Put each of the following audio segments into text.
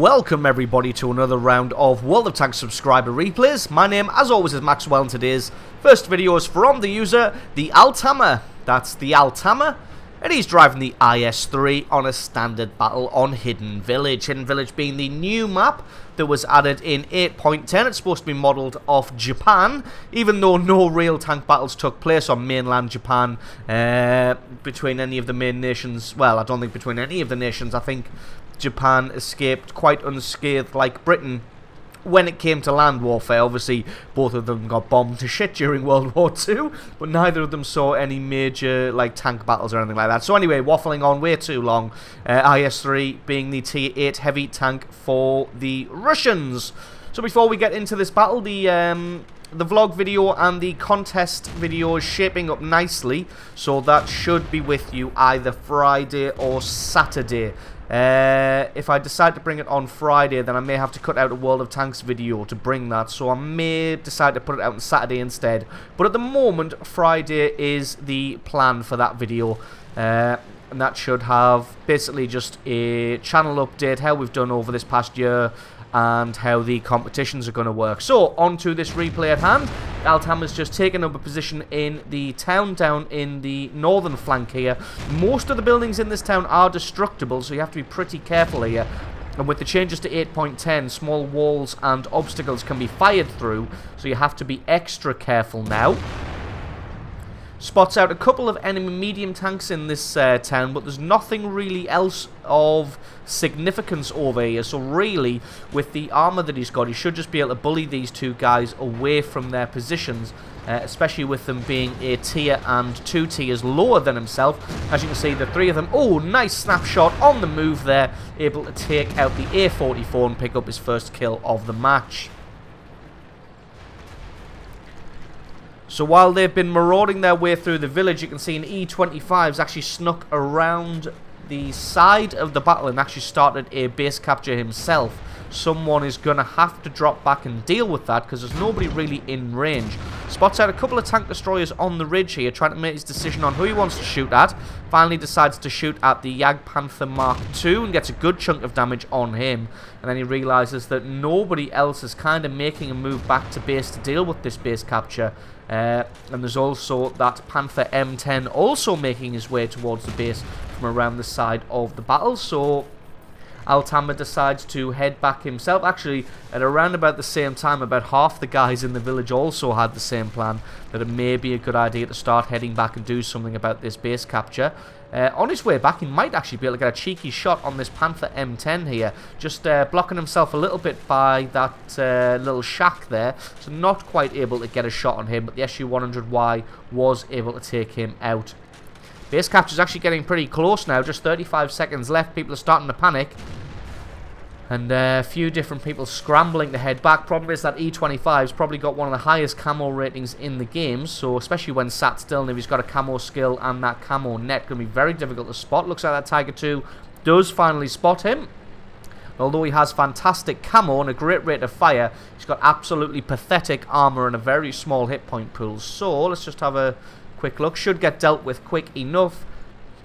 welcome everybody to another round of World of Tanks subscriber replays. My name, as always, is Maxwell, and today's first video is from the user, the Althammer. That's the Althammer, and he's driving the IS-3 on a standard battle on Hidden Village. Hidden Village being the new map that was added in 8.10. It's supposed to be modelled off Japan, even though no real tank battles took place on mainland Japan between any of the main nations. Well, I don't think between any of the nations. I think Japan escaped quite unscathed, like Britain, when it came to land warfare. Obviously, both of them got bombed to shit during World War II, but neither of them saw any major like tank battles or anything like that. So anyway, waffling on way too long. IS-3 being the Tier 8 heavy tank for the Russians. So before we get into this battle, the vlog video and the contest video is shaping up nicely, so that should be with you either Friday or Saturday. If I decide to bring it on Friday, then I may have to cut out a World of Tanks video to bring that, so I may decide to put it out on Saturday instead. But at the moment, Friday is the plan for that video, and that should have basically just a channel update, how we've done over this past year, and how the competitions are going to work. So, on to this replay at hand. Althammer's just taken up a position in the town down in the northern flank here. Most of the buildings in this town are destructible, so you have to be pretty careful here. And with the changes to 8.10, small walls and obstacles can be fired through, so you have to be extra careful now. Spots out a couple of enemy medium tanks in this town, but there's nothing really else of significance over here. So really, with the armor that he's got, he should just be able to bully these two guys away from their positions, especially with them being a tier and 2 tiers lower than himself. As you can see, the three of them, oh, nice snapshot on the move there, able to take out the A44 and pick up his first kill of the match. So while they've been marauding their way through the village, you can see an E-25's actually snuck around the side of the battle and actually started a base capture himself. Someone is going to have to drop back and deal with that because there's nobody really in range. Spots out a couple of tank destroyers on the ridge here, trying to make his decision on who he wants to shoot at. Finally decides to shoot at the Jagdpanther Mark II and gets a good chunk of damage on him. And then he realizes that nobody else is kind of making a move back to base to deal with this base capture. And there's also that Panther M10 also making his way towards the base from around the side of the battle. So Althammer decides to head back himself. Actually, at around about the same time, about half the guys in the village also had the same plan, that it may be a good idea to start heading back and do something about this base capture. On his way back, he might actually be able to get a cheeky shot on this Panther M10 here, just blocking himself a little bit by that little shack there, so not quite able to get a shot on him, but the SU-100Y was able to take him out. Base capture is actually getting pretty close now, just 35 seconds left. People are starting to panic, and a few different people scrambling to head back. Problem is that E-25's probably got one of the highest camo ratings in the game, so especially when sat still, and if he's got a camo skill and that camo net, going to be very difficult to spot. Looks like that Tiger II does finally spot him. Although he has fantastic camo and a great rate of fire, he's got absolutely pathetic armor and a very small hit point pool. So let's just have a quick look. Should get dealt with quick enough.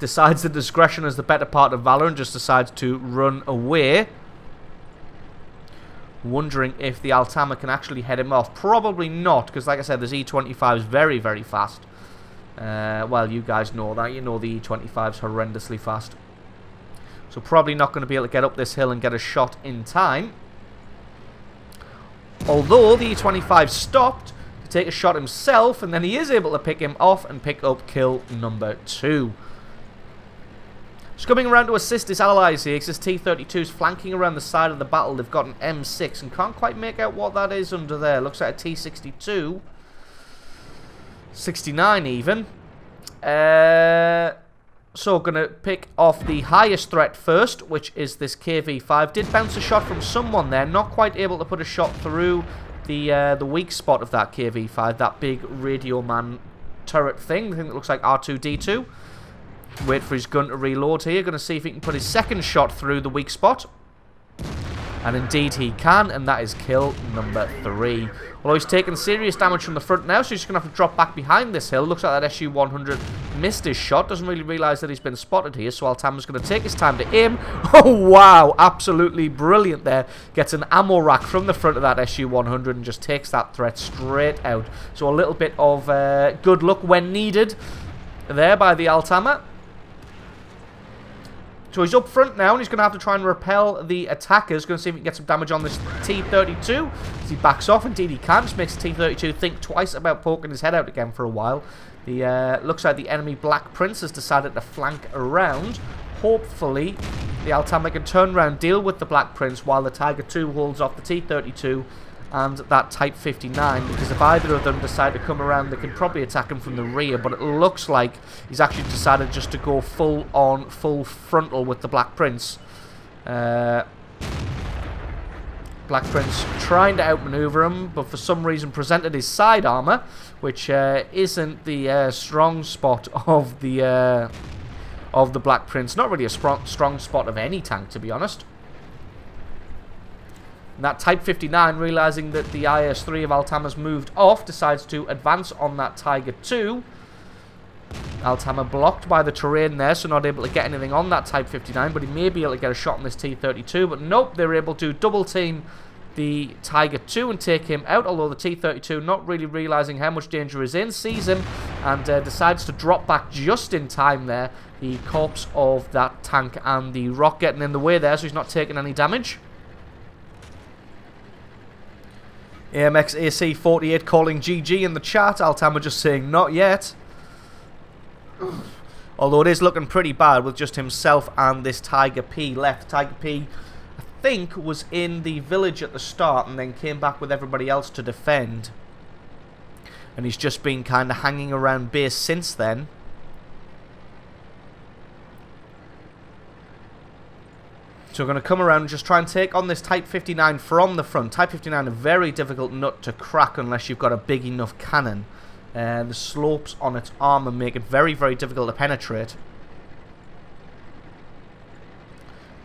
Decides that discretion is the better part of valor and just decides to run away. Wondering if the Althammer can actually head him off. Probably not, because like I said, this E-25 is very, very fast. Well, you guys know that. You know the E-25 is horrendously fast. So probably not going to be able to get up this hill and get a shot in time. Although the E-25 stopped to take a shot himself, and then he is able to pick him off and pick up kill number 2. Just coming around to assist his allies here, because his T-32's flanking around the side of the battle. They've got an M6 and can't quite make out what that is under there. Looks like a T-62. 69 even. So going to pick off the highest threat first, which is this KV-5. Did bounce a shot from someone there. Not quite able to put a shot through the weak spot of that KV-5. That big radio man turret thing. I think it looks like R2-D2. Wait for his gun to reload here. Going to see if he can put his second shot through the weak spot. And indeed he can, and that is kill number 3. Although he's taking serious damage from the front now, so he's going to have to drop back behind this hill. Looks like that SU-100 missed his shot. Doesn't really realise that he's been spotted here, so Altama's going to take his time to aim. Oh, wow. Absolutely brilliant there. Gets an ammo rack from the front of that SU-100 and just takes that threat straight out. So a little bit of good luck when needed there by the Altama. So he's up front now, and he's going to have to try and repel the attackers. Going to see if he can get some damage on this T-32. As he backs off, indeed he can. Just makes the T-32 think twice about poking his head out again for a while. The looks like the enemy Black Prince has decided to flank around. Hopefully, the Altama can turn around, deal with the Black Prince, while the Tiger II holds off the T-32 and that Type 59, because if either of them decide to come around, they can probably attack him from the rear, but it looks like he's actually decided just to go full frontal with the Black Prince. Black Prince trying to outmaneuver him, but for some reason presented his side armor, which isn't the strong spot of the Black Prince. Not really a strong spot of any tank, to be honest. And that Type 59, realising that the IS-3 of Altama's moved off, decides to advance on that Tiger II. Altama blocked by the terrain there, so not able to get anything on that Type 59, but he may be able to get a shot on this T-32. But nope, they're able to double team the Tiger II and take him out, although the T-32, not really realising how much danger is in, sees him and decides to drop back just in time there. The corpse of that tank and the rock getting in the way there, so he's not taking any damage. AMX AC48 calling GG in the chat. Altama just saying not yet. Although it is looking pretty bad with just himself and this Tiger P left. Tiger P, I think, was in the village at the start and then came back with everybody else to defend. And he's just been kind of hanging around base since then. So we're going to come around and just try and take on this Type 59 from the front. Type 59, a very difficult nut to crack unless you've got a big enough cannon. The slopes on its armor make it very, very difficult to penetrate.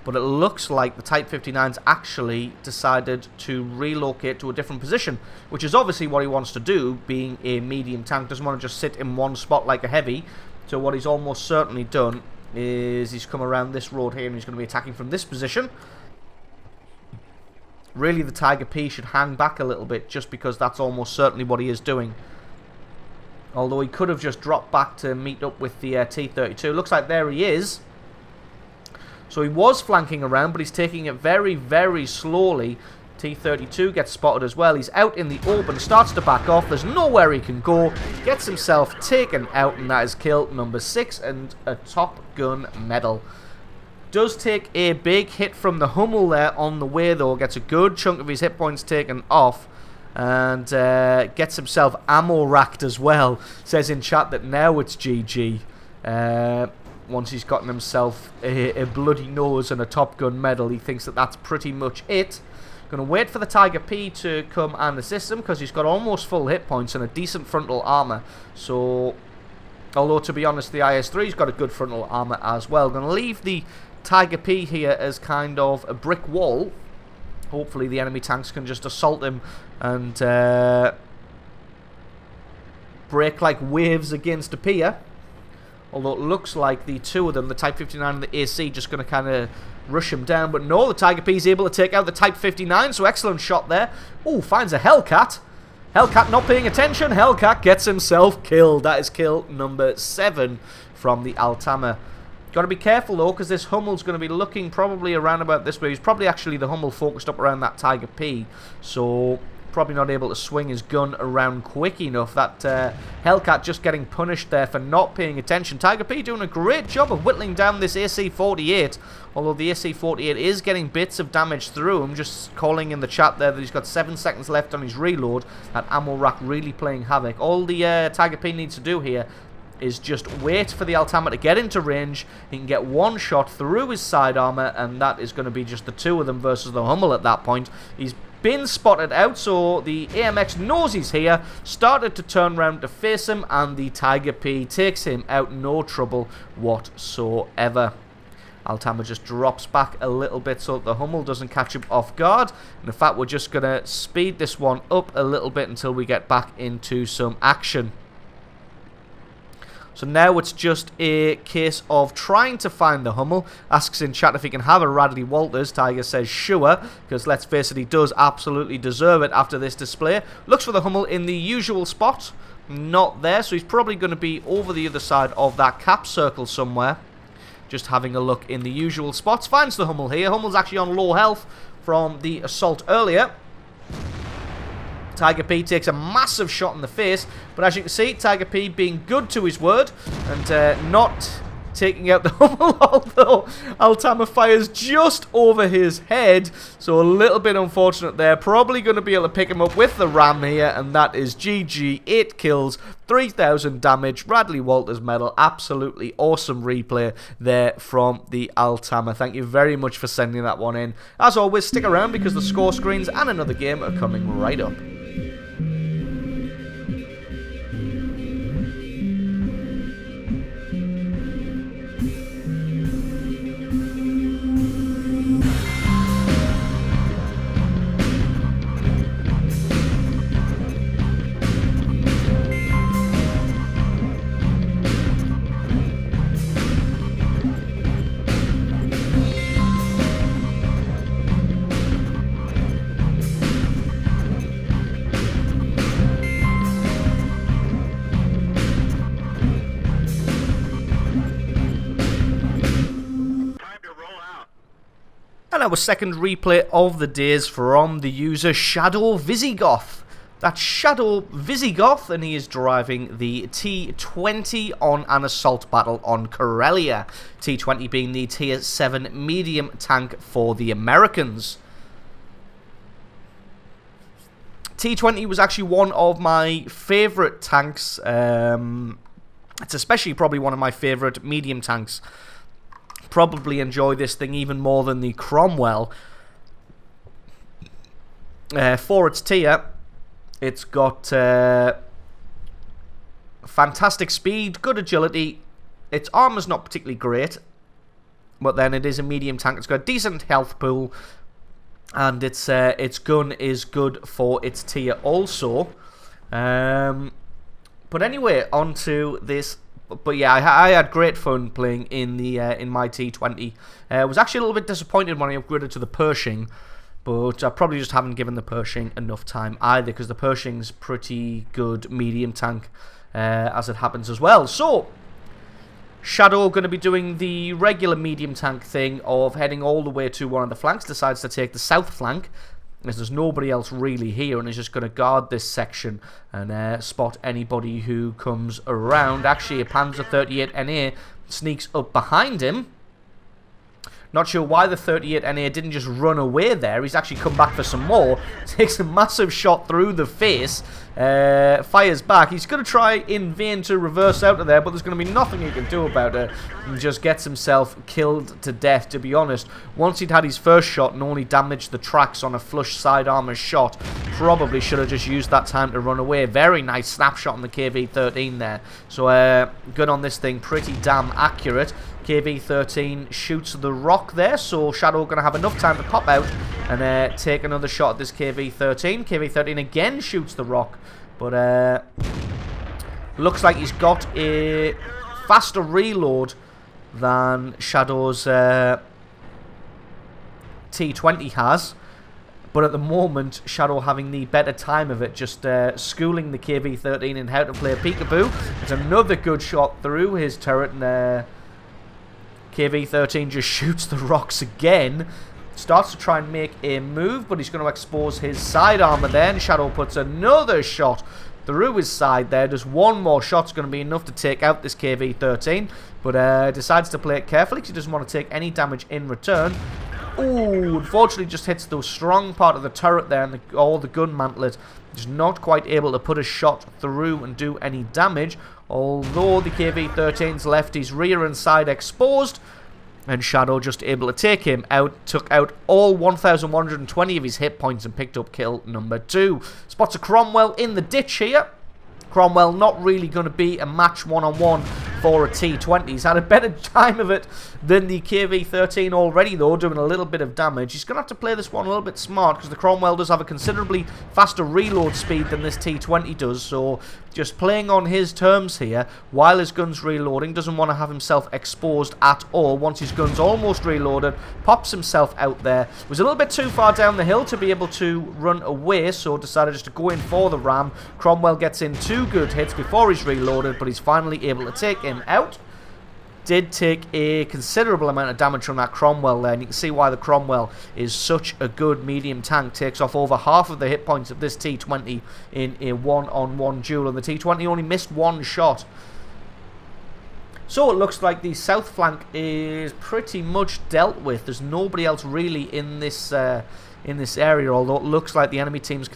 But it looks like the Type 59's actually decided to relocate to a different position, which is obviously what he wants to do, being a medium tank. Doesn't want to just sit in one spot like a heavy. So what he's almost certainly done is he's come around this road here and he's going to be attacking from this position. Really, the Tiger P should hang back a little bit just because that's almost certainly what he is doing. Although he could have just dropped back to meet up with the T-32. Looks like there he is. So he was flanking around, but he's taking it very, very slowly. T-32 gets spotted as well. He's out in the open, starts to back off. There's nowhere he can go. Gets himself taken out, and that is kill number 6 and a Top Gun medal. Does take a big hit from the Hummel there on the way, though. Gets a good chunk of his hit points taken off. And gets himself ammo racked as well. Says in chat that now it's GG. Once he's gotten himself a bloody nose and a Top Gun medal, he thinks that that's pretty much it. Going to wait for the Tiger P to come and assist him because he's got almost full hit points and a decent frontal armor. So, although to be honest, the IS-3's got a good frontal armor as well. Going to leave the Tiger P here as kind of a brick wall. Hopefully the enemy tanks can just assault him and break like waves against a pier. Although it looks like the two of them, the Type 59 and the AC, just going to kind of rush him down. But no, the Tiger P is able to take out the Type 59, so excellent shot there. Oh, finds a Hellcat. Hellcat not paying attention. Hellcat gets himself killed. That is kill number 7 from the Altama. Got to be careful though, because this Hummel's going to be looking probably around about this way. He's probably actually the Hummel focused up around that Tiger P, so probably not able to swing his gun around quick enough. That Hellcat just getting punished there for not paying attention. Tiger P doing a great job of whittling down this AC-48, although the AC-48 is getting bits of damage through him. Just calling in the chat there that he's got 7 seconds left on his reload. That ammo rack really playing havoc. All the Tiger P needs to do here is just wait for the Altama to get into range. He can get one shot through his side armor, and that is going to be just the two of them versus the Hummel at that point. He's been spotted out, so the AMX knows he's here, started to turn around to face him, and the Tiger P takes him out, no trouble whatsoever. Altama just drops back a little bit so that the Hummel doesn't catch him off guard. And in fact, we're just going to speed this one up a little bit until we get back into some action. So now it's just a case of trying to find the Hummel. Asks in chat if he can have a Radley Walters. Tiger says sure, because let's face it, he does absolutely deserve it after this display. Looks for the Hummel in the usual spot. Not there, so he's probably going to be over the other side of that cap circle somewhere. Just having a look in the usual spots. Finds the Hummel here. Hummel's actually on low health from the assault earlier. Tiger P takes a massive shot in the face, but as you can see, Tiger P being good to his word and not taking out the Hummel, although Altama fires just over his head, so a little bit unfortunate there. Probably going to be able to pick him up with the ram here, and that is GG. 8 kills, 3,000 damage, Radley Walters medal. Absolutely awesome replay there from the Altama. Thank you very much for sending that one in. As always, stick around because the score screens and another game are coming right up. And our second replay of the days from the user Shadow Visigoth. That's Shadow Visigoth, and he is driving the T20 on an assault battle on Corellia. T20 being the tier 7 medium tank for the Americans. T20 was actually one of my favourite tanks. It's especially probably one of my favourite medium tanks. Probably enjoy this thing even more than the Cromwell. For its tier, it's got fantastic speed, good agility. Its armor's not particularly great, but then it is a medium tank. It's got a decent health pool, and its gun is good for its tier also. But anyway, onto this. But yeah, I had great fun playing in the in my T20. I was actually a little bit disappointed when I upgraded to the Pershing, but I probably just haven't given the Pershing enough time either, because the Pershing's pretty good medium tank as it happens as well. So Shadow going to be doing the regular medium tank thing of heading all the way to one of the flanks. Decides to take the south flank, as there's nobody else really here, and is just going to guard this section and spot anybody who comes around. Actually, a Panzer 38 NA sneaks up behind him. Not sure why the 38 NA didn't just run away there. He's actually come back for some more. Takes a massive shot through the face. Fires back. He's going to try in vain to reverse out of there, but there's going to be nothing he can do about it. And just gets himself killed to death, to be honest. Once he'd had his first shot and only damaged the tracks on a flush side armor shot, probably should have just used that time to run away. Very nice snapshot on the KV-13 there. So gun on this thing, pretty damn accurate. KV-13 shoots the rock there, so Shadow going to have enough time to pop out and take another shot at this KV-13. KV-13 again shoots the rock, but looks like he's got a faster reload than Shadow's T20 has. But at the moment, Shadow having the better time of it, just schooling the KV-13 in how to play peekaboo. It's another good shot through his turret, and KV-13 just shoots the rocks again. Starts to try and make a move, but he's going to expose his side armor there, and Shadow puts another shot through his side there. Just one more shot's going to be enough to take out this KV-13, but decides to play it carefully because he doesn't want to take any damage in return. Ooh, unfortunately just hits the strong part of the turret there, and all the gun mantlet. Just not quite able to put a shot through and do any damage, although the KV-13's left his rear and side exposed, and Shadow just able to take him out. Took out all 1,120 of his hit points and picked up kill number 2. Spots a Cromwell in the ditch here. Cromwell not really going to be a match one-on-one for a T20. He's had a better time of it than the KV-13 already, though, doing a little bit of damage. He's going to have to play this one a little bit smart because the Cromwell does have a considerably faster reload speed than this T20 does, so just playing on his terms here while his gun's reloading. Doesn't want to have himself exposed at all. Once his gun's almost reloaded, pops himself out there. Was a little bit too far down the hill to be able to run away, so decided just to go in for the ram. Cromwell gets in 2 good hits before he's reloaded, but he's finally able to take him out. Did take a considerable amount of damage from that Cromwell there, and you can see why the Cromwell is such a good medium tank. Takes off over half of the hit points of this T20 in a one-on-one duel, and the T20 only missed 1 shot. So it looks like the south flank is pretty much dealt with. There's nobody else really in this area, although it looks like the enemy team's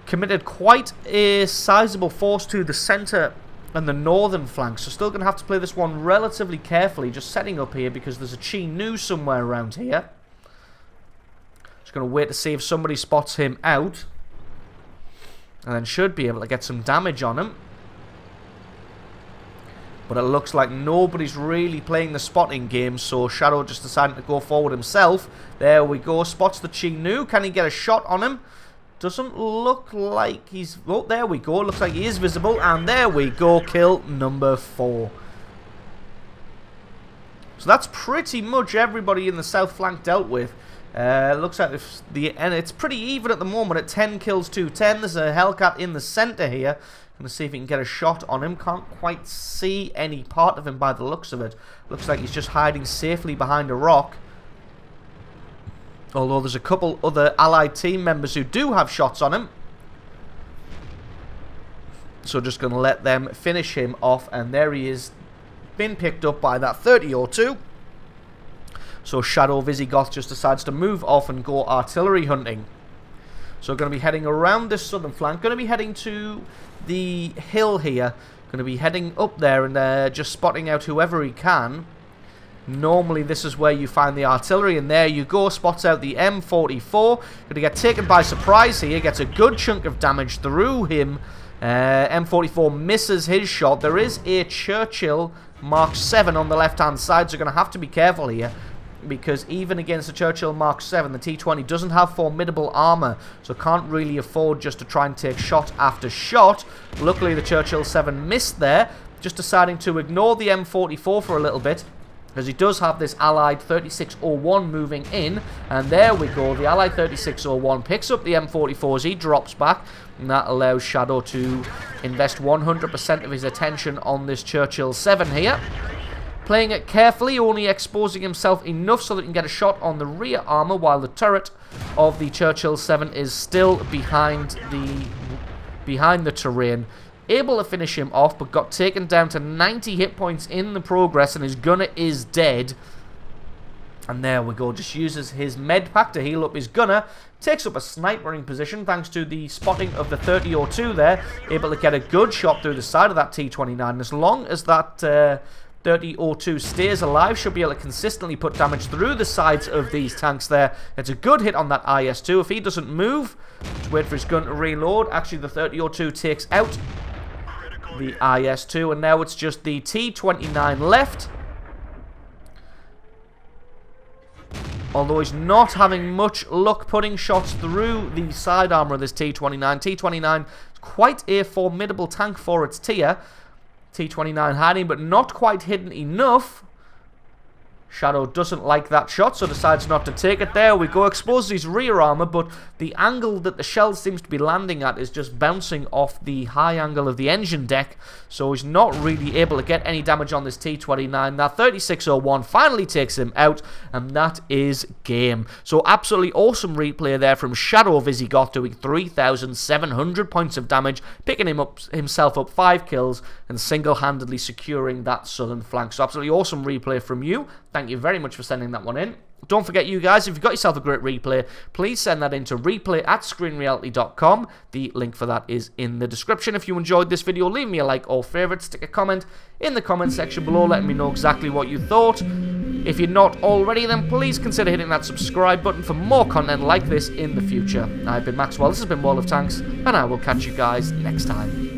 committed quite a sizable force to the centre and the northern flank, so still going to have to play this one relatively carefully, just setting up here because there's a Chi Nu somewhere around here. Just going to wait to see if somebody spots him out, and then should be able to get some damage on him. But it looks like nobody's really playing the spotting game, so Shadow just decided to go forward himself. There we go, spots the Chi Nu. Can he get a shot on him? Doesn't look like he's... Oh, there we go. Looks like he is visible. And there we go. Kill number 4. So that's pretty much everybody in the south flank dealt with. Looks like and it's pretty even at the moment at 10 kills to 10. There's a Hellcat in the centre here. Going to see if he can get a shot on him. Can't quite see any part of him by the looks of it. Looks like he's just hiding safely behind a rock. Although there's a couple other allied team members who do have shots on him. So just going to let them finish him off. And there he is. Been picked up by that 30-02. So Shadow Visigoth just decides to move off and go artillery hunting. So going to be heading around this southern flank. Going to be heading to the hill here. Going to be heading up there and just spotting out whoever he can. Normally this is where you find the artillery, and there you go, spots out the M44. Going to get taken by surprise here, gets a good chunk of damage through him. M44 misses his shot. There is a Churchill Mark 7 on the left hand side, so you're going to have to be careful here, because even against the Churchill Mark 7, the T20 doesn't have formidable armor, so can't really afford just to try and take shot after shot. Luckily the Churchill 7 missed there, just deciding to ignore the M44 for a little bit, because he does have this Allied 3601 moving in. And there we go. The Allied 3601 picks up the M44 as he drops back. And that allows Shadow to invest 100% of his attention on this Churchill 7 here. Playing it carefully, only exposing himself enough so that he can get a shot on the rear armor, while the turret of the Churchill 7 is still behind the terrain. Able to finish him off, but got taken down to 90 hit points in the progress, and his gunner is dead. And there we go, just uses his med pack to heal up his gunner. Takes up a snipering position thanks to the spotting of the 30-02 there. Able to get a good shot through the side of that T29. And as long as that 30-02 stays alive, should be able to consistently put damage through the sides of these tanks there. It's a good hit on that IS-2. If he doesn't move, just wait for his gun to reload. Actually, the 30-02 takes out the IS-2, and now it's just the T29 left. Although he's not having much luck putting shots through the side armor of this T29. T29 is quite a formidable tank for its tier. T29 hiding, but not quite hidden enough. Shadow doesn't like that shot, so decides not to take it. There we go, exposes his rear armor, but the angle that the shell seems to be landing at is just bouncing off the high angle of the engine deck, so he's not really able to get any damage on this T29. That 3601 finally takes him out, and that is game. So absolutely awesome replay there from Shadow Visigoth, doing 3,700 points of damage, picking himself up 5 kills, and single-handedly securing that southern flank. So absolutely awesome replay from you. Thank you very much for sending that one in. Don't forget, you guys, if you've got yourself a great replay, please send that in to replay@screenreality.com. The link for that is in the description. If you enjoyed this video, leave me a like or favourite. Stick a comment in the comment section below letting me know exactly what you thought. If you're not already, then please consider hitting that subscribe button for more content like this in the future. I've been Maxwell, this has been World of Tanks, and I will catch you guys next time.